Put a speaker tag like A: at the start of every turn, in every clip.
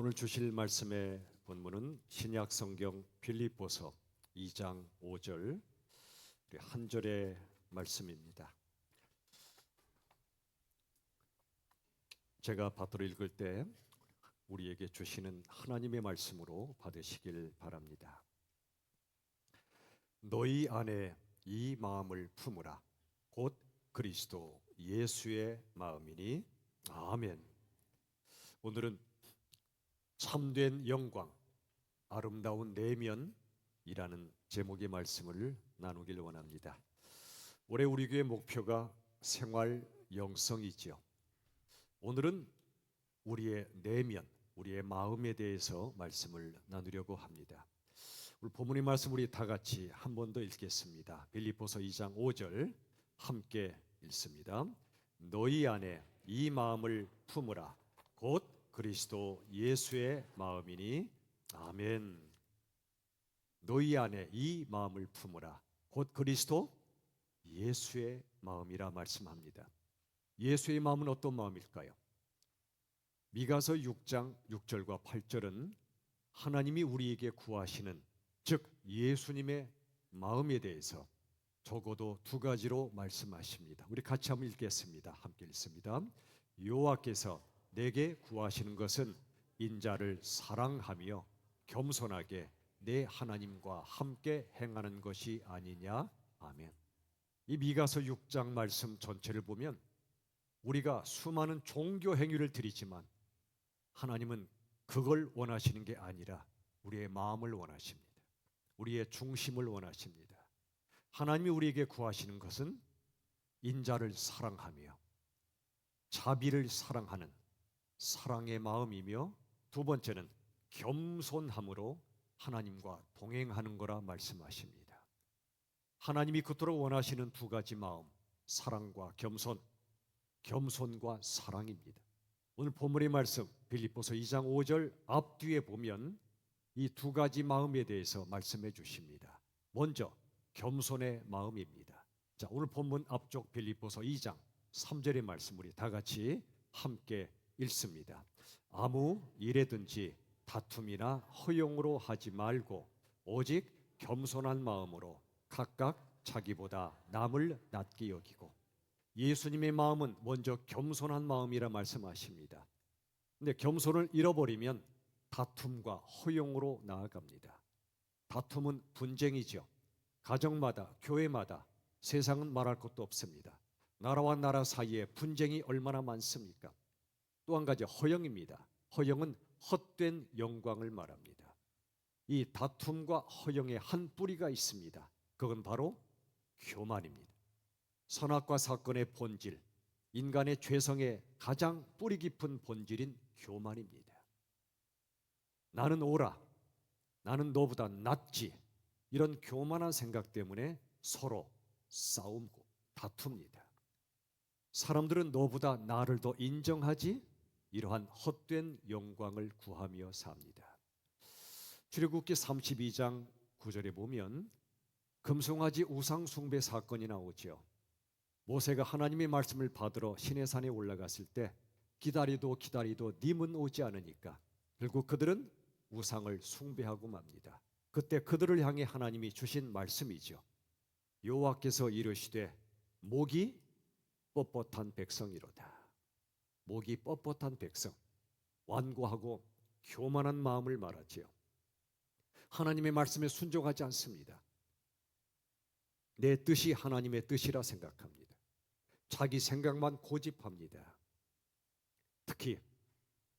A: 오늘 주실 말씀의 본문은 신약 성경 빌립보서 2장 5절 한 절의 말씀입니다. 제가 받들어 읽을 때 우리에게 주시는 하나님의 말씀으로 받으시길 바랍니다. 너희 안에 이 마음을 품으라. 곧 그리스도 예수의 마음이니. 아멘. 오늘은 참된 영광, 아름다운 내면이라는 제목의 말씀을 나누길 원합니다. 올해 우리 교회 목표가 생활 영성이지요. 오늘은 우리의 내면, 우리의 마음에 대해서 말씀을 나누려고 합니다. 오늘 본문의 말씀 우리 다 같이 한 번 더 읽겠습니다. 빌립보서 2장 5절 함께 읽습니다. 너희 안에 이 마음을 품으라. 곧 그리스도 예수의 마음이니. 아멘. 너희 안에 이 마음을 품으라. 곧 그리스도 예수의 마음이라 말씀합니다. 예수의 마음은 어떤 마음일까요? 미가서 6장 6절과 8절은 하나님이 우리에게 구하시는, 즉 예수님의 마음에 대해서 적어도 두 가지로 말씀하십니다. 우리 같이 한번 읽겠습니다. 함께 읽습니다. 여호와께서 내게 구하시는 것은 인자를 사랑하며 겸손하게 내 하나님과 함께 행하는 것이 아니냐. 아멘. 이 미가서 6장 말씀 전체를 보면 우리가 수많은 종교 행위를 드리지만 하나님은 그걸 원하시는 게 아니라 우리의 마음을 원하십니다. 우리의 중심을 원하십니다. 하나님이 우리에게 구하시는 것은 인자를 사랑하며 자비를 사랑하는 사랑의 마음이며, 두 번째는 겸손함으로 하나님과 동행하는 거라 말씀하십니다. 하나님이 그토록 원하시는 두 가지 마음, 사랑과 겸손, 겸손과 사랑입니다. 오늘 본문의 말씀 빌립보서 2장 5절 앞뒤에 보면 이 두 가지 마음에 대해서 말씀해 주십니다. 먼저 겸손의 마음입니다. 자, 오늘 본문 앞쪽 빌립보서 2장 3절의 말씀 우리 다 같이 함께 읽습니다. 아무 일에든지 다툼이나 허용으로 하지 말고 오직 겸손한 마음으로 각각 자기보다 남을 낮게 여기고. 예수님의 마음은 먼저 겸손한 마음이라 말씀하십니다. 근데 겸손을 잃어버리면 다툼과 허용으로 나아갑니다. 다툼은 분쟁이죠. 가정마다, 교회마다, 세상은 말할 것도 없습니다. 나라와 나라 사이에 분쟁이 얼마나 많습니까? 또 한 가지 허영입니다. 허영은 헛된 영광을 말합니다. 이 다툼과 허영의 한 뿌리가 있습니다. 그건 바로 교만입니다. 선악과 사건의 본질, 인간의 죄성의 가장 뿌리 깊은 본질인 교만입니다. 나는 옳아, 나는 너보다 낫지, 이런 교만한 생각 때문에 서로 싸움고 다툽니다. 사람들은 너보다 나를 더 인정하지, 이러한 헛된 영광을 구하며 삽니다. 출애굽기 32장 9절에 보면 금송아지 우상 숭배 사건이 나오죠. 모세가 하나님의 말씀을 받으러 시내산에 올라갔을 때 기다리도 님은 오지 않으니까 결국 그들은 우상을 숭배하고 맙니다. 그때 그들을 향해 하나님이 주신 말씀이죠. 여호와께서 이르시되 목이 뻣뻣한 백성이로다. 목이 뻣뻣한 백성, 완고하고 교만한 마음을 말하지요. 하나님의 말씀에 순종하지 않습니다. 내 뜻이 하나님의 뜻이라 생각합니다. 자기 생각만 고집합니다. 특히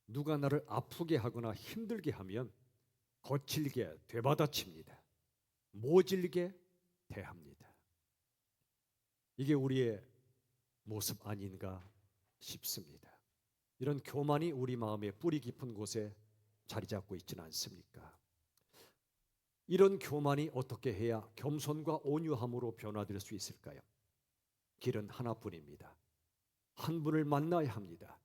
A: 누가 나를 아프게 하거나 힘들게 하면 거칠게 되받아칩니다. 모질게 대합니다. 이게 우리의 모습 아닌가 싶습니다. 이런 교만이 우리 마음의 뿌리 깊은 곳에 자리 잡고 있지는 않습니까? 이런 교만이 어떻게 해야 겸손과 온유함으로 변화될 수 있을까요? 길은 하나뿐입니다. 한 분을 만나야 합니다.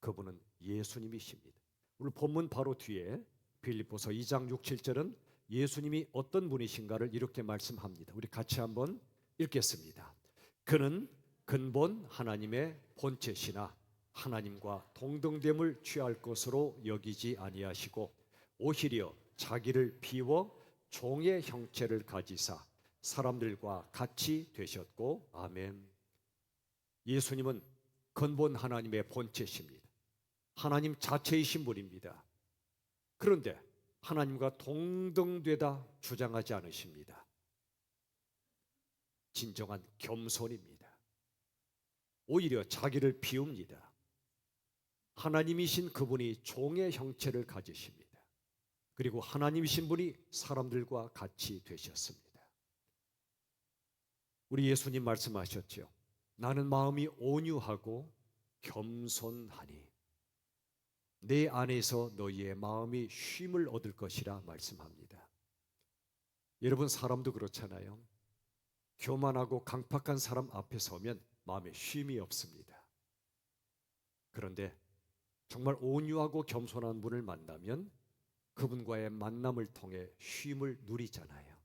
A: 그분은 예수님이십니다. 오늘 본문 바로 뒤에 빌립보서 2장 6, 7절은 예수님이 어떤 분이신가를 이렇게 말씀합니다. 우리 같이 한번 읽겠습니다. 그는 근본 하나님의 본체시나 하나님과 동등됨을 취할 것으로 여기지 아니하시고 오히려 자기를 비워 종의 형체를 가지사 사람들과 같이 되셨고. 아멘. 예수님은 근본 하나님의 본체십니다. 하나님 자체이신 분입니다. 그런데 하나님과 동등되다 주장하지 않으십니다. 진정한 겸손입니다. 오히려 자기를 비웁니다. 하나님이신 그분이 종의 형체를 가지십니다. 그리고 하나님이신 분이 사람들과 같이 되셨습니다. 우리 예수님 말씀하셨죠. 나는 마음이 온유하고 겸손하니 내 안에서 너희의 마음이 쉼을 얻을 것이라 말씀합니다. 여러분, 사람도 그렇잖아요. 교만하고 강팍한 사람 앞에 서면 마음에 쉼이 없습니다. 그런데 정말 온유하고 겸손한 분을 만나면 그분과의 만남을 통해 쉼을 누리잖아요.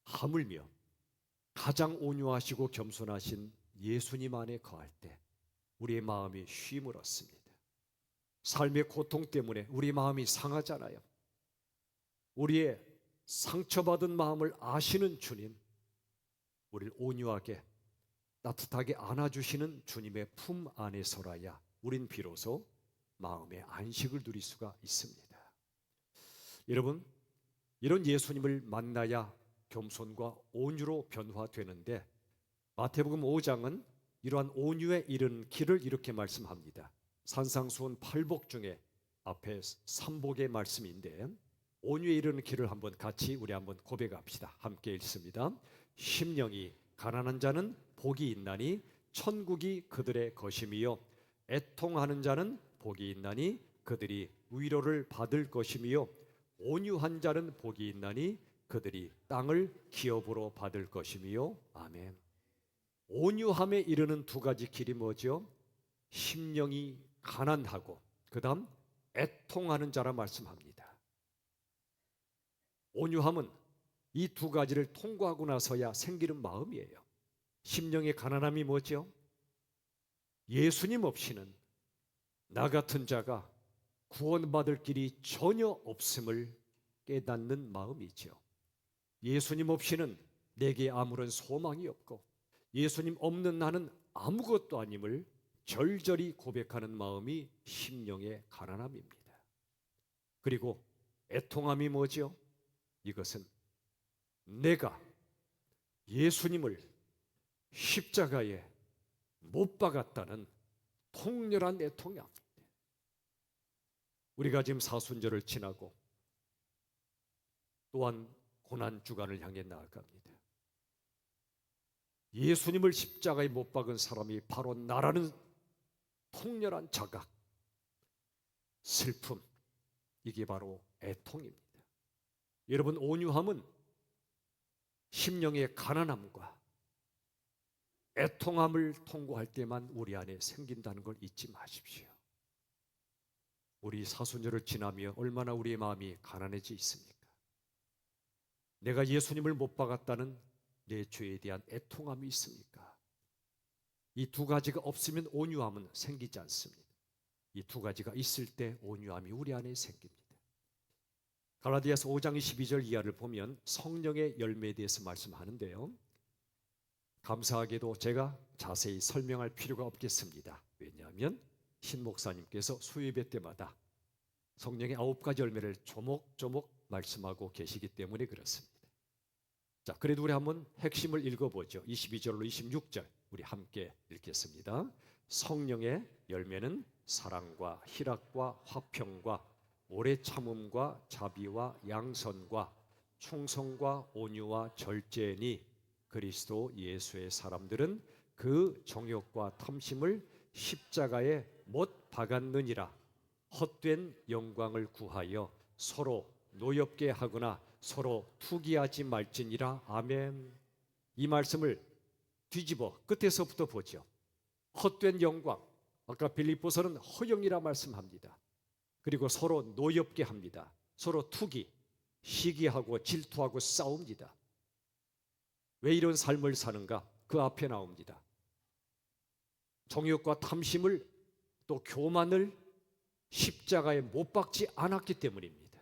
A: 하물며 가장 온유하시고 겸손하신 예수님 안에 거할 때 우리의 마음이 쉼을 얻습니다. 삶의 고통 때문에 우리 마음이 상하잖아요. 우리의 상처받은 마음을 아시는 주님, 우리를 온유하게 따뜻하게 안아주시는 주님의 품 안에서라야 우린 비로소 마음의 안식을 누릴 수가 있습니다. 여러분, 이런 예수님을 만나야 겸손과 온유로 변화되는데 마태복음 5장은 이러한 온유에 이른 길을 이렇게 말씀합니다. 산상수훈 8복 중에 앞에 3복의 말씀인데 온유에 이르는 길을 한번 같이 우리 한번 고백합시다. 함께 읽습니다. 심령이 가난한 자는 복이 있나니 천국이 그들의 것임이요 애통하는 자는 복이 있나니 그들이 위로를 받을 것임이요 온유한 자는 복이 있나니 그들이 땅을 기업으로 받을 것임이요. 아멘. 온유함에 이르는 두 가지 길이 뭐죠? 심령이 가난하고 그 다음 애통하는 자라 말씀합니다. 온유함은 이 두 가지를 통과하고 나서야 생기는 마음이에요. 심령의 가난함이 뭐죠? 예수님 없이는 나 같은 자가 구원받을 길이 전혀 없음을 깨닫는 마음이죠. 예수님 없이는 내게 아무런 소망이 없고 예수님 없는 나는 아무것도 아님을 절절히 고백하는 마음이 심령의 가난함입니다. 그리고 애통함이 뭐죠? 이것은 내가 예수님을 십자가에 못 박았다는 통렬한 애통함. 우리가 지금 사순절을 지나고 또한 고난주간을 향해 나아갑니다. 예수님을 십자가에 못 박은 사람이 바로 나라는 통렬한 자각, 슬픔, 이게 바로 애통입니다. 여러분, 온유함은 심령의 가난함과 애통함을 통과할 때만 우리 안에 생긴다는 걸 잊지 마십시오. 우리 사순절을 지나며 얼마나 우리의 마음이 가난해져 있습니까? 내가 예수님을 못 박았다는 내 죄에 대한 애통함이 있습니까? 이 두 가지가 없으면 온유함은 생기지 않습니다. 이 두 가지가 있을 때 온유함이 우리 안에 생깁니다. 갈라디아서 5장 22절 이하를 보면 성령의 열매에 대해서 말씀하는데요. 감사하게도 제가 자세히 설명할 필요가 없겠습니다. 왜냐하면 신 목사님께서 수요예배 때마다 성령의 9가지 열매를 조목조목 말씀하고 계시기 때문에 그렇습니다. 자, 그래도 우리 한번 핵심을 읽어보죠. 22절로 26절 우리 함께 읽겠습니다. 성령의 열매는 사랑과 희락과 화평과 오래 참음과 자비와 양선과 충성과 온유와 절제니 그리스도 예수의 사람들은 그 정욕과 탐심을 십자가에 못 박았느니라. 헛된 영광을 구하여 서로 노엽게 하거나 서로 투기하지 말지니라. 아멘. 이 말씀을 뒤집어 끝에서부터 보죠. 헛된 영광, 아까 빌립보서는 허영이라 말씀합니다. 그리고 서로 노엽게 합니다. 서로 투기, 시기하고 질투하고 싸웁니다. 왜 이런 삶을 사는가? 그 앞에 나옵니다. 정욕과 탐심을 또 교만을 십자가에 못 박지 않았기 때문입니다.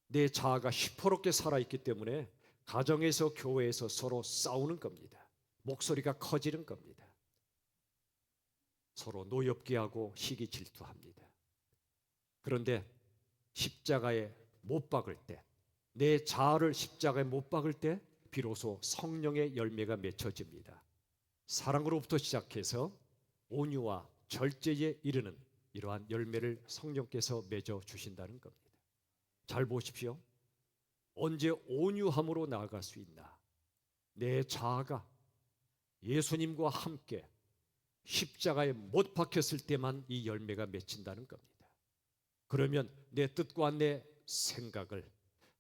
A: 내 자아가 시퍼렇게 살아있기 때문에 가정에서 교회에서 서로 싸우는 겁니다. 목소리가 커지는 겁니다. 서로 노엽게 하고 시기 질투합니다. 그런데 십자가에 못 박을 때, 내 자아를 십자가에 못 박을 때 비로소 성령의 열매가 맺혀집니다. 사랑으로부터 시작해서 온유와 절제에 이르는 이러한 열매를 성령께서 맺어 주신다는 겁니다. 잘 보십시오. 언제 온유함으로 나아갈 수 있나? 내 자아가 예수님과 함께 십자가에 못 박혔을 때만 이 열매가 맺힌다는 겁니다. 그러면 내 뜻과 내 생각을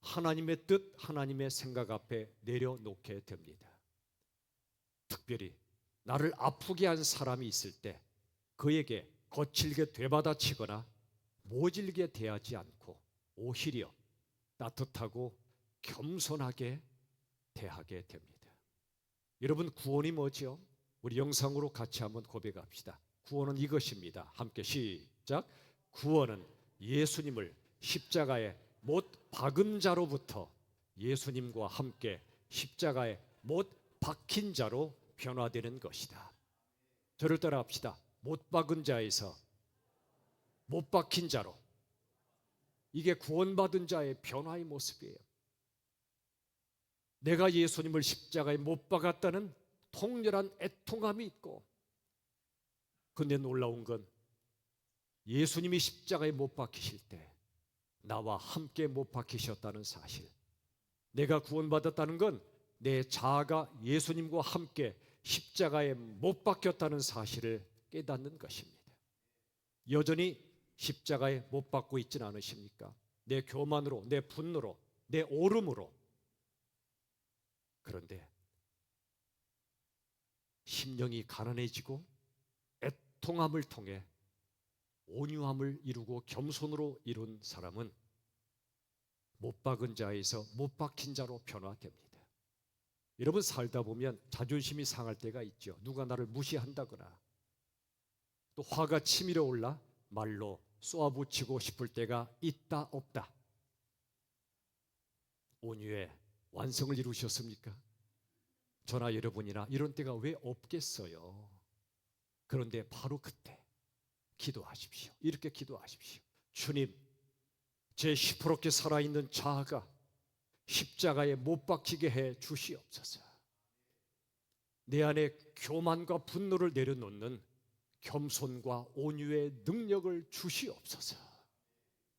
A: 하나님의 뜻, 하나님의 생각 앞에 내려놓게 됩니다. 특별히 나를 아프게 한 사람이 있을 때 그에게 거칠게 되받아치거나 모질게 대하지 않고 오히려 따뜻하고 겸손하게 대하게 됩니다. 여러분, 구원이 뭐죠? 우리 영상으로 같이 한번 고백합시다. 구원은 이것입니다. 함께 시작. 구원은 예수님을 십자가에 못 박은 자로부터 예수님과 함께 십자가에 못 박힌 자로 변화되는 것이다. 저를 따라합시다. 못 박은 자에서 못 박힌 자로. 이게 구원받은 자의 변화의 모습이에요. 내가 예수님을 십자가에 못 박았다는 통렬한 애통함이 있고, 근데 놀라운 건 예수님이 십자가에 못 박히실 때 나와 함께 못 박히셨다는 사실. 내가 구원받았다는 건 내 자아가 예수님과 함께 십자가에 못 박혔다는 사실을 깨닫는 것입니다. 여전히 십자가에 못 박고 있지는 않으십니까? 내 교만으로, 내 분노로, 내 오름으로. 그런데 심령이 가난해지고 애통함을 통해 온유함을 이루고 겸손으로 이룬 사람은 못 박은 자에서 못 박힌 자로 변화됩니다. 여러분, 살다 보면 자존심이 상할 때가 있죠. 누가 나를 무시한다거나 또 화가 치밀어 올라 말로 쏘아붙이고 싶을 때가 있다 없다. 온유의 완성을 이루셨습니까? 저나 여러분이나 이런 때가 왜 없겠어요? 그런데 바로 그때 기도하십시오. 이렇게 기도하십시오. 주님, 제 시퍼렇게 살아있는 자아가 십자가에 못 박히게 해 주시옵소서. 내 안에 교만과 분노를 내려놓는 겸손과 온유의 능력을 주시옵소서.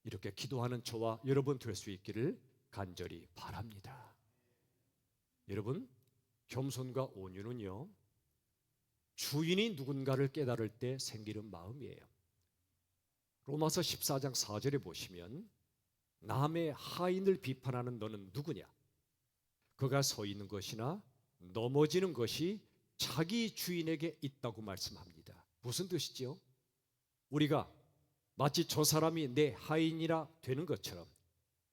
A: 이렇게 기도하는 저와 여러분 될 수 있기를 간절히 바랍니다. 여러분, 겸손과 온유는요, 주인이 누군가를 깨달을 때 생기는 마음이에요. 로마서 14장 4절에 보시면 남의 하인을 비판하는 너는 누구냐? 그가 서 있는 것이나 넘어지는 것이 자기 주인에게 있다고 말씀합니다. 무슨 뜻이죠? 우리가 마치 저 사람이 내 하인이라 되는 것처럼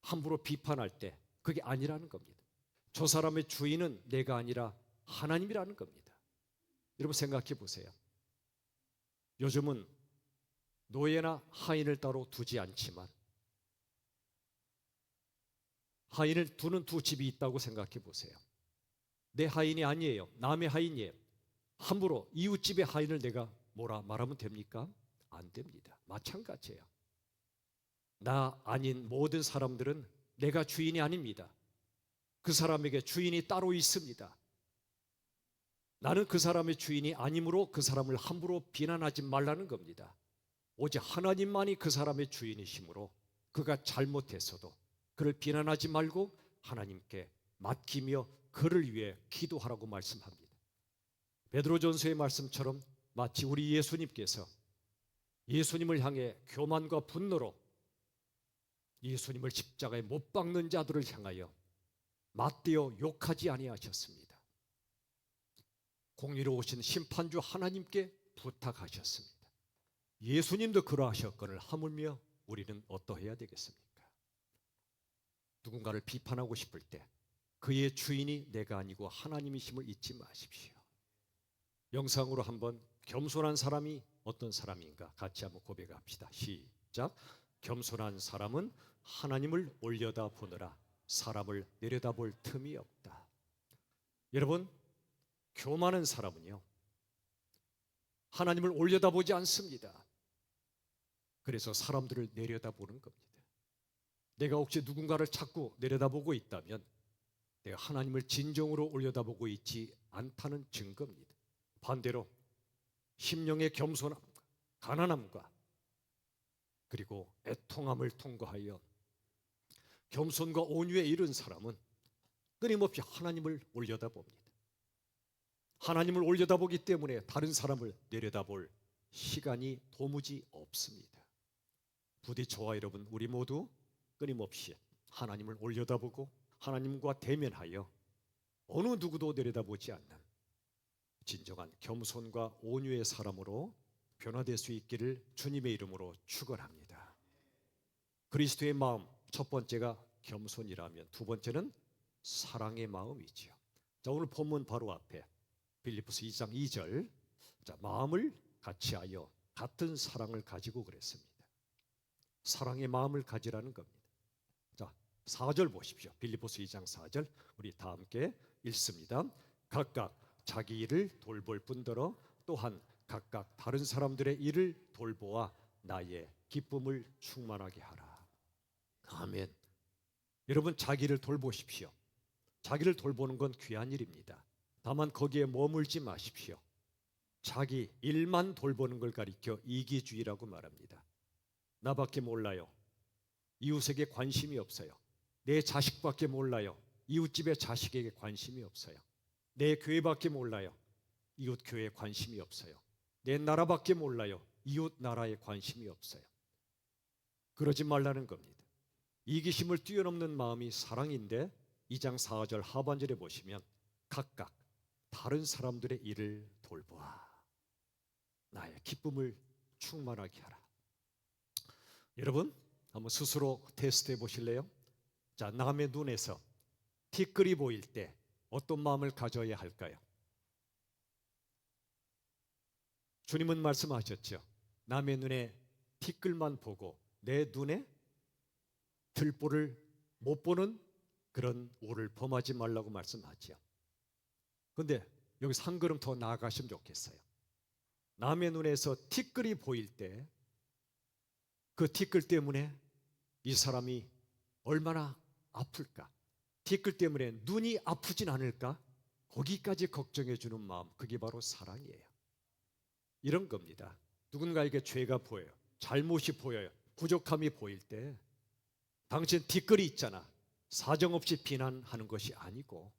A: 함부로 비판할 때 그게 아니라는 겁니다. 저 사람의 주인은 내가 아니라 하나님이라는 겁니다. 여러분, 생각해 보세요. 요즘은 노예나 하인을 따로 두지 않지만 하인을 두는 두 집이 있다고 생각해 보세요. 내 하인이 아니에요. 남의 하인이에요. 함부로 이웃집의 하인을 내가 뭐라 말하면 됩니까? 안 됩니다. 마찬가지예요. 나 아닌 모든 사람들은 내가 주인이 아닙니다. 그 사람에게 주인이 따로 있습니다. 나는 그 사람의 주인이 아니므로 그 사람을 함부로 비난하지 말라는 겁니다. 오직 하나님만이 그 사람의 주인이시므로 그가 잘못했어도 그를 비난하지 말고 하나님께 맡기며 그를 위해 기도하라고 말씀합니다. 베드로전서의 말씀처럼 마치 우리 예수님께서 예수님을 향해 교만과 분노로 예수님을 십자가에 못 박는 자들을 향하여 맞대어 욕하지 아니하셨습니다. 공의로우신 심판주 하나님께 부탁하셨습니다. 예수님도 그러하셨거늘 하물며 우리는 어떠해야 되겠습니까? 누군가를 비판하고 싶을 때 그의 주인이 내가 아니고 하나님이심을 잊지 마십시오. 영상으로 한번 겸손한 사람이 어떤 사람인가? 같이 한번 고백합시다. 시작. 겸손한 사람은 하나님을 올려다 보느라 사람을 내려다볼 틈이 없다. 여러분, 교만한 사람은요, 하나님을 올려다보지 않습니다. 그래서 사람들을 내려다보는 겁니다. 내가 혹시 누군가를 자꾸 내려다보고 있다면 내가 하나님을 진정으로 올려다보고 있지 않다는 증거입니다. 반대로 심령의 겸손함과 가난함과 그리고 애통함을 통과하여 겸손과 온유에 이른 사람은 끊임없이 하나님을 올려다봅니다. 하나님을 올려다보기 때문에 다른 사람을 내려다볼 시간이 도무지 없습니다. 부디 저와 여러분 우리 모두 끊임없이 하나님을 올려다보고 하나님과 대면하여 어느 누구도 내려다보지 않는 진정한 겸손과 온유의 사람으로 변화될 수 있기를 주님의 이름으로 축원합니다. 그리스도의 마음, 첫 번째가 겸손이라면 두 번째는 사랑의 마음이지요. 자, 오늘 본문 바로 앞에 빌립보서 2장 2절, 자, 마음을 같이하여 같은 사랑을 가지고 그랬습니다. 사랑의 마음을 가지라는 겁니다. 자, 4절 보십시오. 빌립보서 2장 4절 우리 다 함께 읽습니다. 각각 자기 일을 돌볼 뿐더러 또한 각각 다른 사람들의 일을 돌보아 나의 기쁨을 충만하게 하라. 아멘. 여러분, 자기를 돌보십시오. 자기를 돌보는 건 귀한 일입니다. 다만 거기에 머물지 마십시오. 자기 일만 돌보는 걸 가리켜 이기주의라고 말합니다. 나밖에 몰라요. 이웃에게 관심이 없어요. 내 자식밖에 몰라요. 이웃집의 자식에게 관심이 없어요. 내 교회밖에 몰라요. 이웃 교회에 관심이 없어요. 내 나라밖에 몰라요. 이웃 나라에 관심이 없어요. 그러지 말라는 겁니다. 이기심을 뛰어넘는 마음이 사랑인데 2장 4절 하반절에 보시면 각각 다른 사람들의 일을 돌보아 나의 기쁨을 충만하게 하라. 여러분, 한번 스스로 테스트해 보실래요? 자, 남의 눈에서 티끌이 보일 때 어떤 마음을 가져야 할까요? 주님은 말씀하셨죠. 남의 눈에 티끌만 보고 내 눈에 들보를 못 보는 그런 오를 범하지 말라고 말씀하죠. 그런데 여기서 한 걸음 더 나아가시면 좋겠어요. 남의 눈에서 티끌이 보일 때 그 티끌 때문에 이 사람이 얼마나 아플까? 티끌 때문에 눈이 아프진 않을까? 거기까지 걱정해 주는 마음, 그게 바로 사랑이에요. 이런 겁니다. 누군가에게 죄가 보여요. 잘못이 보여요. 부족함이 보일 때 당신 티끌이 있잖아. 사정없이 비난하는 것이 아니고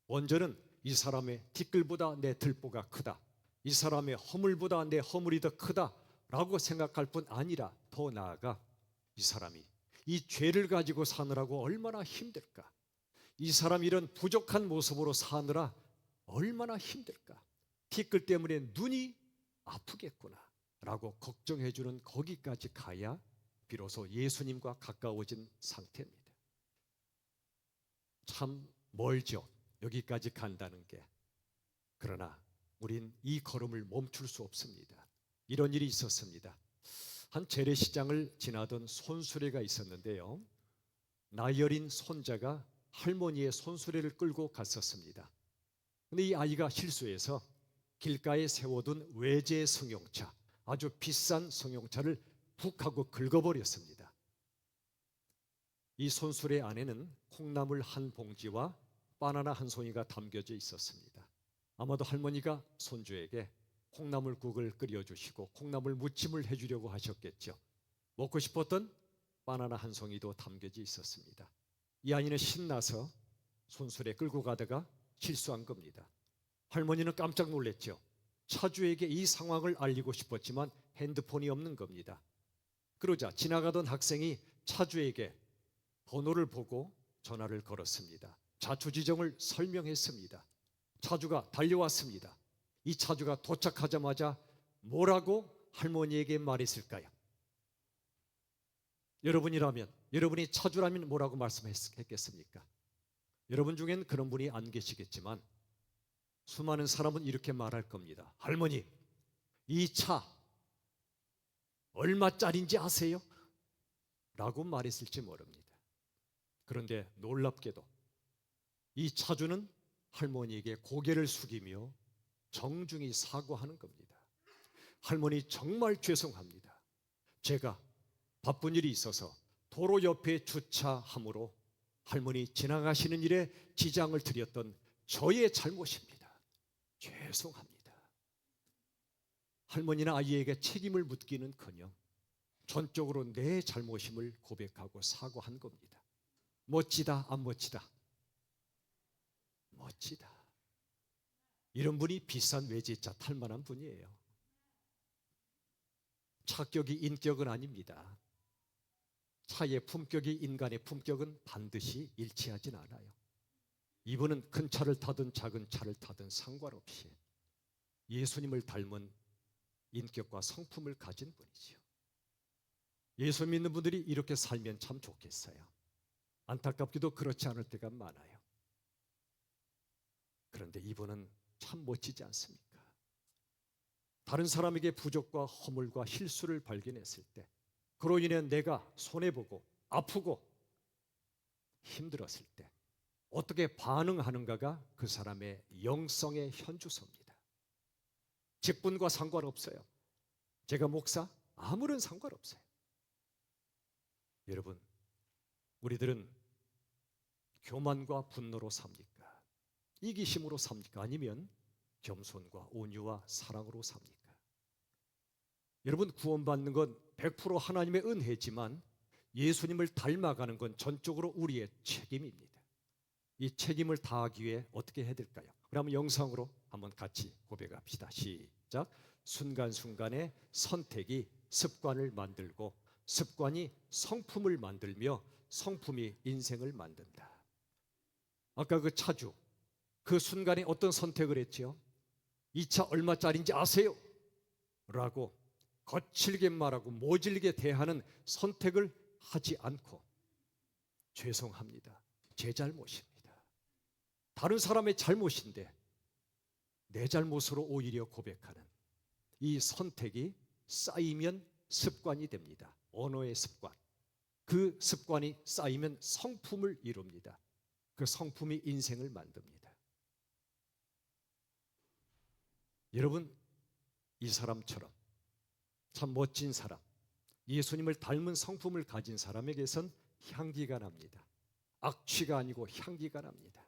A: 원전은 이 사람의 티끌보다 내 들보가 크다. 이 사람의 허물보다 내 허물이 더 크다 라고 생각할 뿐 아니라 더 나아가 이 사람이 이 죄를 가지고 사느라고 얼마나 힘들까? 이 사람이 이런 부족한 모습으로 사느라 얼마나 힘들까? 티끌 때문에 눈이 아프겠구나 라고 걱정해 주는 거기까지 가야 비로소 예수님과 가까워진 상태입니다. 참 멀죠. 여기까지 간다는 게. 그러나 우린 이 걸음을 멈출 수 없습니다. 이런 일이 있었습니다. 한 재래시장을 지나던 손수레가 있었는데요. 나이 어린 손자가 할머니의 손수레를 끌고 갔었습니다. 그런데 이 아이가 실수해서 길가에 세워둔 외제 승용차, 아주 비싼 승용차를 푹 하고 긁어버렸습니다. 이 손수레 안에는 콩나물 한 봉지와 바나나 한 송이가 담겨져 있었습니다. 아마도 할머니가 손주에게 콩나물국을 끓여주시고 콩나물 무침을 해주려고 하셨겠죠. 먹고 싶었던 바나나 한 송이도 담겨져 있었습니다. 이 아이는 신나서 손수레 끌고 가다가 실수한 겁니다. 할머니는 깜짝 놀랐죠. 차주에게 이 상황을 알리고 싶었지만 핸드폰이 없는 겁니다. 그러자 지나가던 학생이 차주에게 번호를 보고 전화를 걸었습니다. 자초지종을 설명했습니다. 차주가 달려왔습니다. 이 차주가 도착하자마자 뭐라고 할머니에게 말했을까요? 여러분이라면, 여러분이 차주라면 뭐라고 말씀했겠습니까? 여러분 중엔 그런 분이 안 계시겠지만 수많은 사람은 이렇게 말할 겁니다. 할머니, 이 차 얼마짜린지 아세요? 라고 말했을지 모릅니다. 그런데 놀랍게도 이 차주는 할머니에게 고개를 숙이며 정중히 사과하는 겁니다. 할머니 정말 죄송합니다. 제가 바쁜 일이 있어서 도로 옆에 주차함으로 할머니 지나가시는 일에 지장을 드렸던 저의 잘못입니다. 죄송합니다. 할머니나 아이에게 책임을 묻기는커녕 전적으로 내 잘못임을 고백하고 사과한 겁니다. 멋지다, 안 멋지다? 멋지다. 이런 분이 비싼 외제차 탈 만한 분이에요. 차격이 인격은 아닙니다. 차의 품격이 인간의 품격은 반드시 일치하진 않아요. 이분은 큰 차를 타든 작은 차를 타든 상관없이 예수님을 닮은 인격과 성품을 가진 분이죠. 예수 믿는 분들이 이렇게 살면 참 좋겠어요. 안타깝게도 그렇지 않을 때가 많아요. 그런데 이분은 참 멋지지 않습니까? 다른 사람에게 부족과 허물과 실수를 발견했을 때 그로 인해 내가 손해보고 아프고 힘들었을 때 어떻게 반응하는가가 그 사람의 영성의 현주소입니다. 직분과 상관없어요. 제가 목사? 아무런 상관없어요. 여러분, 우리들은 교만과 분노로 삽니까? 이기심으로 삽니까? 아니면 겸손과 온유와 사랑으로 삽니까? 여러분, 구원받는 건 100% 하나님의 은혜지만 예수님을 닮아가는 건 전적으로 우리의 책임입니다. 이 책임을 다하기 위해 어떻게 해야 될까요? 그러면 영상으로 한번 같이 고백합시다. 시작. 순간순간의 선택이 습관을 만들고 습관이 성품을 만들며 성품이 인생을 만든다. 아까 그 차주, 그 순간에 어떤 선택을 했지요? 이 차 얼마짜린지 아세요? 라고 거칠게 말하고 모질게 대하는 선택을 하지 않고 죄송합니다. 제 잘못입니다. 다른 사람의 잘못인데 내 잘못으로 오히려 고백하는 이 선택이 쌓이면 습관이 됩니다. 언어의 습관. 그 습관이 쌓이면 성품을 이룹니다. 그 성품이 인생을 만듭니다. 여러분, 이 사람처럼 참 멋진 사람, 예수님을 닮은 성품을 가진 사람에게선 향기가 납니다. 악취가 아니고 향기가 납니다.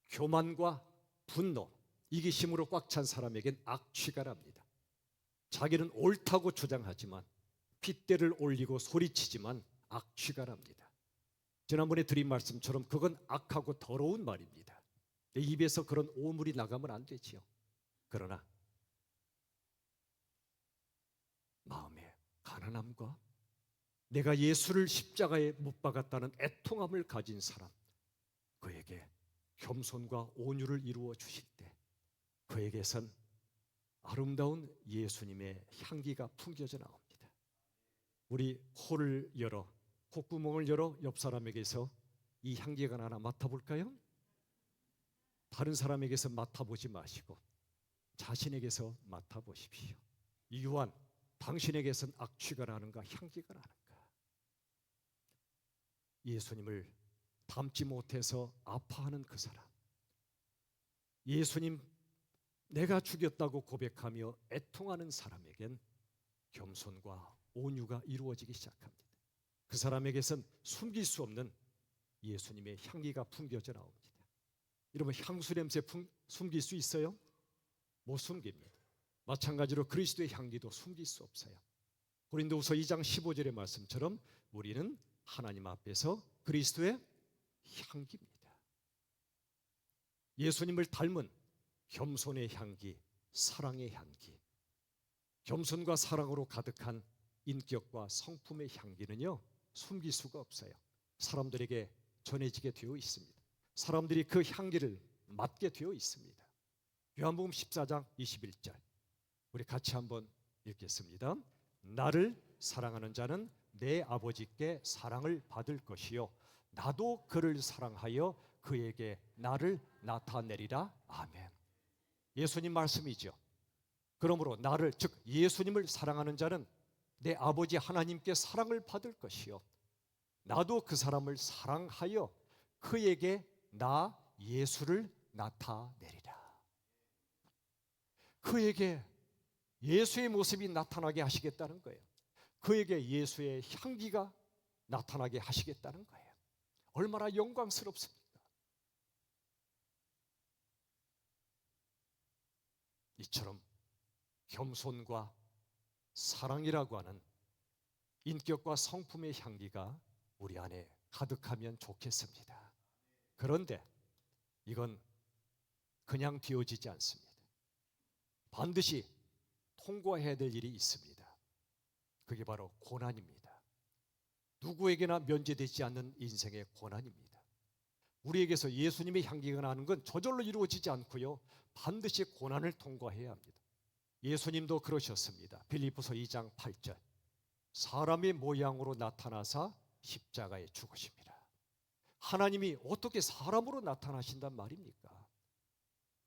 A: 교만과 분노, 이기심으로 꽉 찬 사람에겐 악취가 납니다. 자기는 옳다고 주장하지만 핏대를 올리고 소리치지만 악취가 납니다. 지난번에 드린 말씀처럼 그건 악하고 더러운 말입니다. 내 입에서 그런 오물이 나가면 안 되지요. 그러나 마음의 가난함과 내가 예수를 십자가에 못 박았다는 애통함을 가진 사람, 그에게 겸손과 온유를 이루어 주실 때 그에게선 아름다운 예수님의 향기가 풍겨져 나옵니다. 우리 코를 열어, 콧구멍을 열어 옆 사람에게서 이 향기가 나나 맡아볼까요? 다른 사람에게서 맡아보지 마시고 자신에게서 맡아보십시오. 유한, 당신에게선 악취가 나는가 향기가 나는가? 예수님을 닮지 못해서 아파하는 그 사람, 예수님 내가 죽였다고 고백하며 애통하는 사람에겐 겸손과 온유가 이루어지기 시작합니다. 그 사람에게선 숨길 수 없는 예수님의 향기가 풍겨져 나옵니다. 여러분, 향수 냄새 숨길 수 있어요? 못 숨깁니다. 마찬가지로 그리스도의 향기도 숨길 수 없어요. 고린도후서 2장 15절의 말씀처럼 우리는 하나님 앞에서 그리스도의 향기입니다. 예수님을 닮은 겸손의 향기, 사랑의 향기, 겸손과 사랑으로 가득한 인격과 성품의 향기는요, 숨길 수가 없어요. 사람들에게 전해지게 되어 있습니다. 사람들이 그 향기를 맡게 되어 있습니다. 요한복음 14장 21절 우리 같이 한번 읽겠습니다. 나를 사랑하는 자는 내 아버지께 사랑을 받을 것이요 나도 그를 사랑하여 그에게 나를 나타내리라. 아멘. 예수님 말씀이죠. 그러므로 나를, 즉 예수님을 사랑하는 자는 내 아버지 하나님께 사랑을 받을 것이요 나도 그 사람을 사랑하여 그에게 나 예수를 나타내리라. 그에게 예수의 모습이 나타나게 하시겠다는 거예요. 그에게 예수의 향기가 나타나게 하시겠다는 거예요. 얼마나 영광스럽습니까? 이처럼 겸손과 사랑이라고 하는 인격과 성품의 향기가 우리 안에 가득하면 좋겠습니다. 그런데 이건 그냥 되어지지 않습니다. 반드시 통과해야 될 일이 있습니다. 그게 바로 고난입니다. 누구에게나 면제되지 않는 인생의 고난입니다. 우리에게서 예수님의 향기가 나는 건 저절로 이루어지지 않고요, 반드시 고난을 통과해야 합니다. 예수님도 그러셨습니다. 빌립보서 2장 8절 사람의 모양으로 나타나사 십자가에 죽으십니다. 하나님이 어떻게 사람으로 나타나신단 말입니까?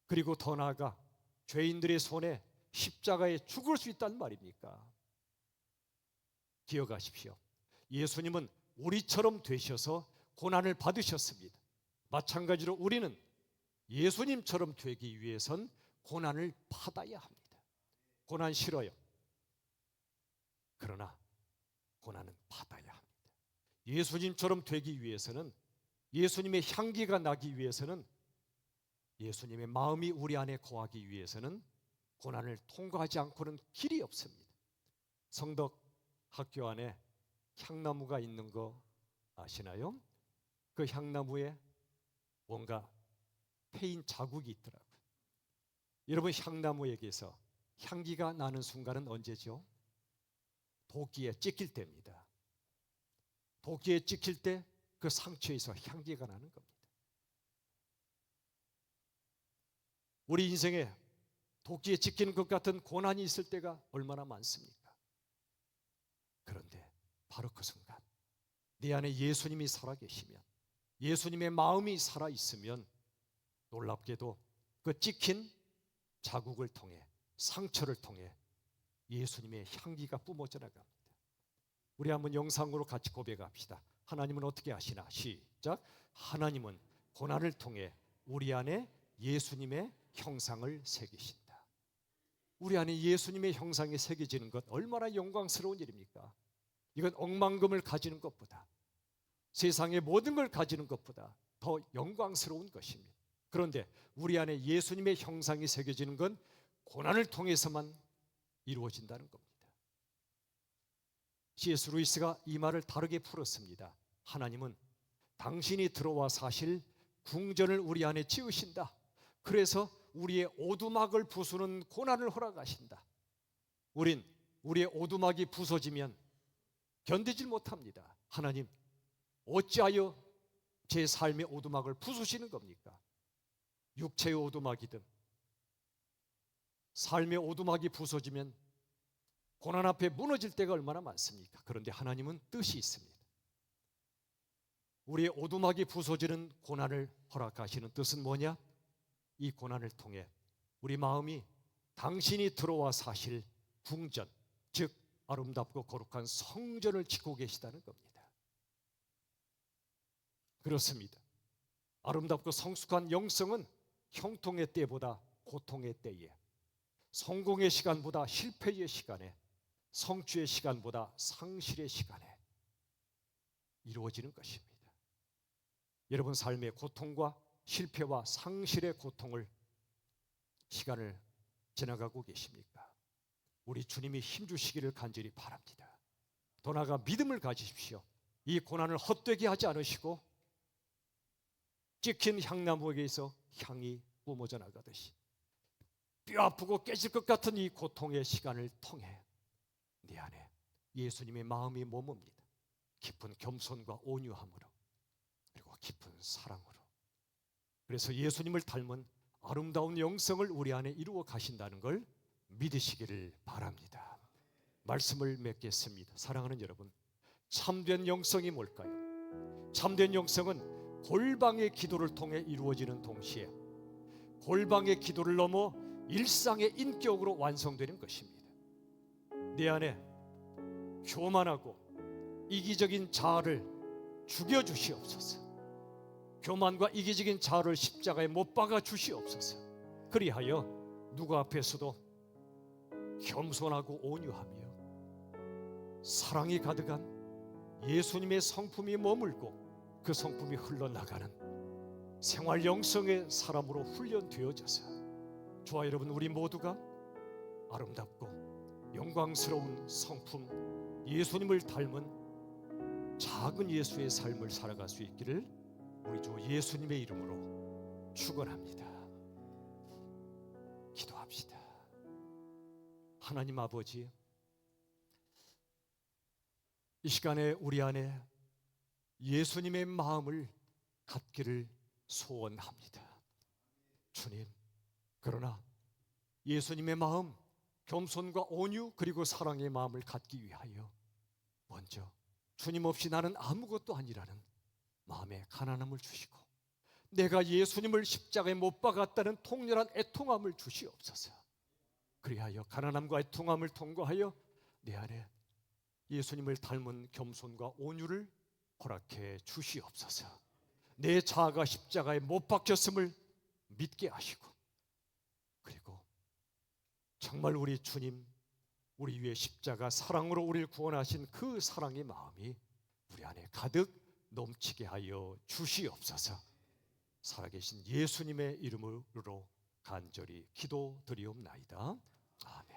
A: 그리고 더 나아가 죄인들의 손에 십자가에 죽을 수 있단 말입니까? 기억하십시오. 예수님은 우리처럼 되셔서 고난을 받으셨습니다. 마찬가지로 우리는 예수님처럼 되기 위해선 고난을 받아야 합니다. 고난 싫어요. 그러나 고난은 받아야 합니다. 예수님처럼 되기 위해서는, 예수님의 향기가 나기 위해서는, 예수님의 마음이 우리 안에 거하기 위해서는 고난을 통과하지 않고는 길이 없습니다. 성덕 학교 안에 향나무가 있는 거 아시나요? 그 향나무에 뭔가 패인 자국이 있더라고요. 여러분, 향나무에게서 향기가 나는 순간은 언제죠? 도끼에 찍힐 때입니다. 도끼에 찍힐 때 그 상처에서 향기가 나는 겁니다. 우리 인생에 도끼에 찍히는 것 같은 고난이 있을 때가 얼마나 많습니까? 그런데 바로 그 순간 내 안에 예수님이 살아계시면, 예수님의 마음이 살아있으면 놀랍게도 그 찍힌 자국을 통해, 상처를 통해 예수님의 향기가 뿜어져 나갑니다. 우리 한번 영상으로 같이 고백합시다. 하나님은 어떻게 하시나? 시작. 하나님은 고난을 통해 우리 안에 예수님의 형상을 새기신다. 우리 안에 예수님의 형상이 새겨지는 것 얼마나 영광스러운 일입니까? 이건 억만금을 가지는 것보다, 세상의 모든 걸 가지는 것보다 더 영광스러운 것입니다. 그런데 우리 안에 예수님의 형상이 새겨지는 건 고난을 통해서만 이루어진다는 겁니다. C.S. 루이스가 이 말을 다르게 풀었습니다. 하나님은 당신이 들어와 사실 궁전을 우리 안에 지으신다. 그래서 우리의 오두막을 부수는 고난을 허락하신다. 우린 우리의 오두막이 부서지면 견디질 못합니다. 하나님, 어찌하여 제 삶의 오두막을 부수시는 겁니까? 육체의 오두막이든 삶의 오두막이 부서지면 고난 앞에 무너질 때가 얼마나 많습니까? 그런데 하나님은 뜻이 있습니다. 우리의 오두막이 부서지는 고난을 허락하시는 뜻은 뭐냐? 이 고난을 통해 우리 마음이 당신이 들어와 사실 궁전, 즉 아름답고 거룩한 성전을 짓고 계시다는 겁니다. 그렇습니다. 아름답고 성숙한 영성은 형통의 때보다 고통의 때에, 성공의 시간보다 실패의 시간에, 성취의 시간보다 상실의 시간에 이루어지는 것입니다. 여러분 삶의 고통과 실패와 상실의 고통을, 시간을 지나가고 계십니까? 우리 주님이 힘주시기를 간절히 바랍니다. 더 나아가 믿음을 가지십시오. 이 고난을 헛되게 하지 않으시고 찍힌 향나무에게서 향이 뿜어져 나가듯이 뼈 아프고 깨질 것 같은 이 고통의 시간을 통해 내 안에 예수님의 마음이 머뭅니다. 깊은 겸손과 온유함으로, 그리고 깊은 사랑으로. 그래서 예수님을 닮은 아름다운 영성을 우리 안에 이루어 가신다는 걸 믿으시기를 바랍니다. 말씀을 맺겠습니다. 사랑하는 여러분, 참된 영성이 뭘까요? 참된 영성은 골방의 기도를 통해 이루어지는 동시에 골방의 기도를 넘어 일상의 인격으로 완성되는 것입니다. 내 안에 교만하고 이기적인 자아를 죽여주시옵소서. 교만과 이기적인 자아를 십자가에 못 박아 주시옵소서. 그리하여 누구 앞에서도 겸손하고 온유하며 사랑이 가득한 예수님의 성품이 머물고 그 성품이 흘러나가는 생활 영성의 사람으로 훈련되어져서 저와 여러분 우리 모두가 아름답고 영광스러운 성품 예수님을 닮은 작은 예수의 삶을 살아갈 수 있기를 우리 주 예수님의 이름으로 축원합니다. 기도합시다. 하나님 아버지, 이 시간에 우리 안에 예수님의 마음을 갖기를 소원합니다. 주님, 그러나 예수님의 마음, 겸손과 온유 그리고 사랑의 마음을 갖기 위하여 먼저 주님 없이 나는 아무것도 아니라는 마음의 가난함을 주시고 내가 예수님을 십자가에 못 박았다는 통렬한 애통함을 주시옵소서. 그리하여 가난함과 애통함을 통과하여 내 안에 예수님을 닮은 겸손과 온유를 허락해 주시옵소서. 내 자아가 십자가에 못 박혔음을 믿게 하시고 그리고 정말 우리 주님, 우리 위에 십자가 사랑으로 우리를 구원하신 그 사랑의 마음이 우리 안에 가득 넘치게 하여 주시옵소서. 살아계신 예수님의 이름으로 간절히 기도드리옵나이다. 아멘.